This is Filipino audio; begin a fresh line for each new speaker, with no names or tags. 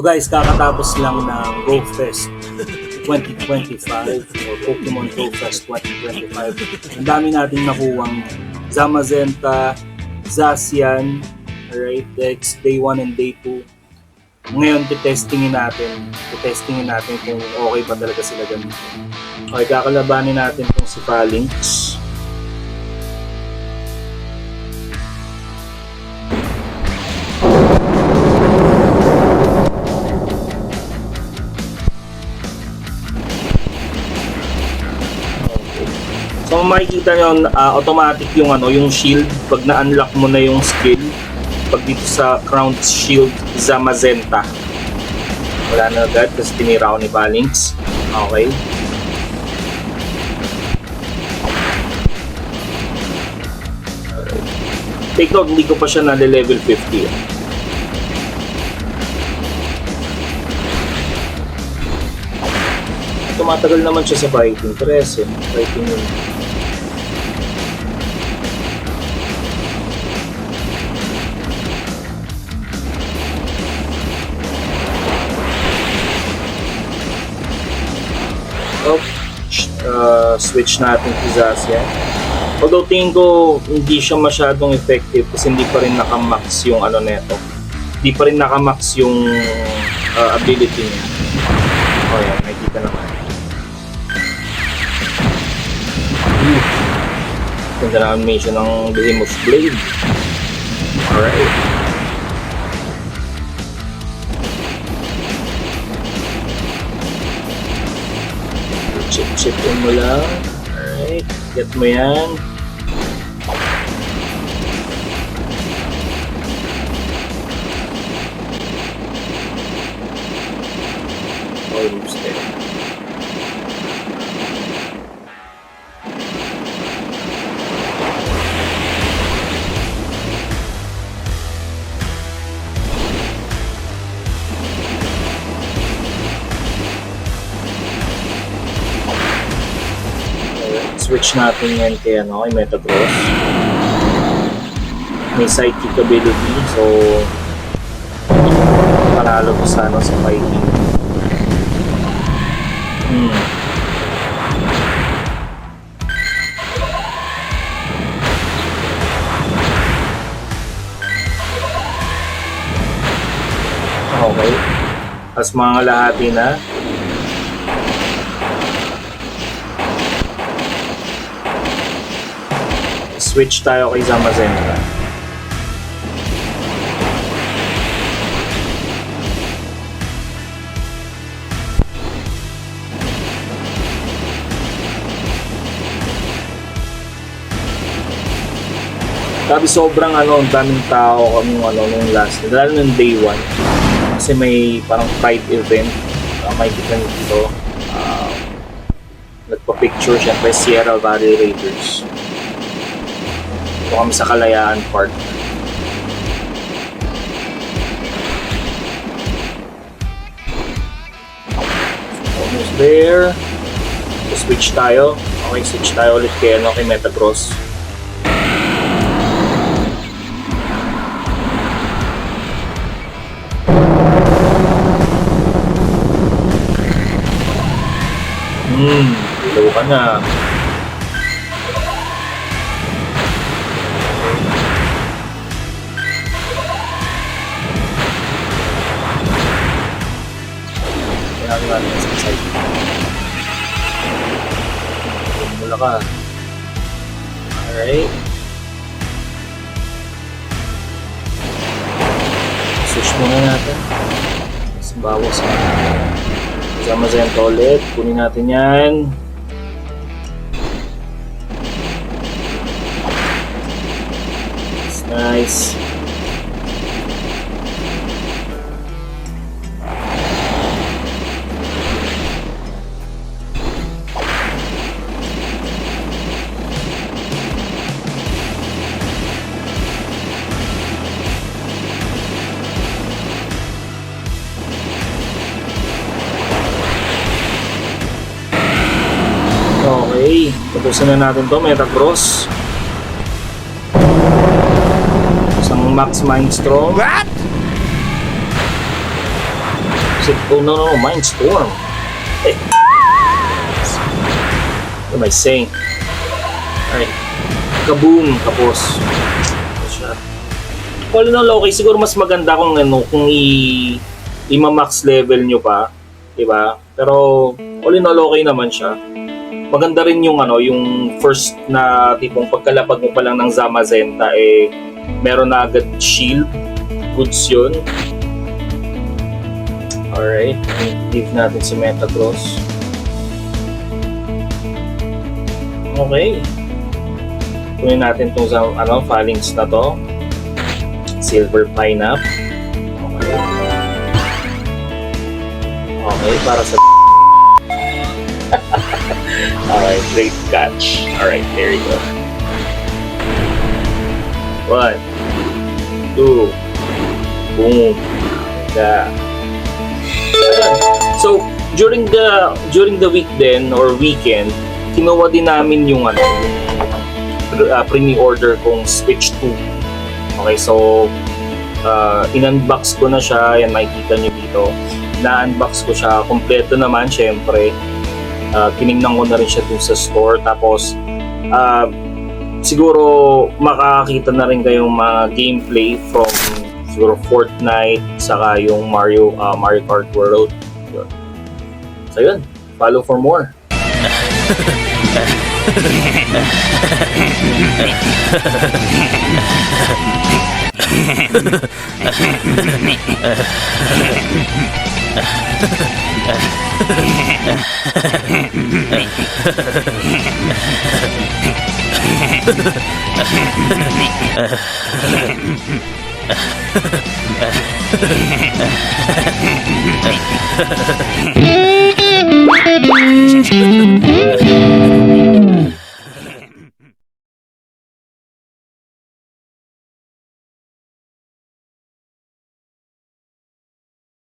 So guys, kakatapos lang ng Go Fest 2025 or Pokemon Go Fest 2025. Ang dami nating nakuwang Zamazenta, Zacian, alright, that's day 1 and day 2. Ngayon, testingin natin kung okay pa talaga sila gamitin. Okay, kakalabanin natin itong si Phalanx. So makikita nyo, automatic yung yung shield pag na-unlock mo na yung skill. Pag dito sa Crown Shield Zamazenta, wala na agad kasi tinira ko ni Phalanx. Okay. Take note, hindi ko pa siya na-level 50. Tumatagal naman siya sa fighting. 13. Fighting yun. Switch natin si Zacian. Although tingin ko hindi siya masyadong effective kasi hindi pa rin nakamax yung neto. Hindi pa rin nakamax yung ability niya. O yan, nakikita naman. Ganda na animation ng Behemoth Blade. Alright. Chip mo lang. Alright. Get mo yan. Almost there. Switch natin yan kay Metagross. May sidekick ability, so panalo ko sa fighting. Okay. As mga lahati na. Switch tayo kay Zamazenta. Sabi sobrang daming tao nung last, lalo nung day 1 kasi may parang pride event. May kita dito, nagpa-picture syempre Sierra Valley Raiders. Ito kami sa Kalayaan Park. Almost there. So, switch tayo. Okay, switch tayo ulit kay Metagross. Ilaw ka na. Mula ka. Alright. Switch muna natin. Bawas na. Zamazenta ulit. Kunin natin yan. It's nice. Okay, tapusin na natin to, Metagross. Isang Max Mindstrom. What? Oh, no, Mindstorm. Eh. What am I saying? Alright. Kaboom! Tapos. Ito siya. All in all, okay. Siguro mas maganda kung i-max level nyo pa. Diba? Pero, all in all, okay naman siya. Maganda rin yung yung first na tipong pagkalapag mo pa lang ng Zamazenta, meron na agad shield. Goods yun. Alright. Give natin si Metagross. Okay. Kunin natin itong Phalanx na to. Silver Pineapple. Okay. Okay, para sa alright, great catch. Alright, there you go. 1, 2, boom. Yeah. So, during the week then or weekend, kinuha din namin yung pre-order kong Switch 2. Okay, so in-unbox ko na siya. Yan, makikita nyo dito. Na-unbox ko siya. Kompleto naman, syempre. Tinignan ko na rin siya dun sa store. Tapos, siguro makakita na rin kayong mga gameplay from siguro Fortnite, saka yung Mario Kart World. Yun. So yun, follow for more.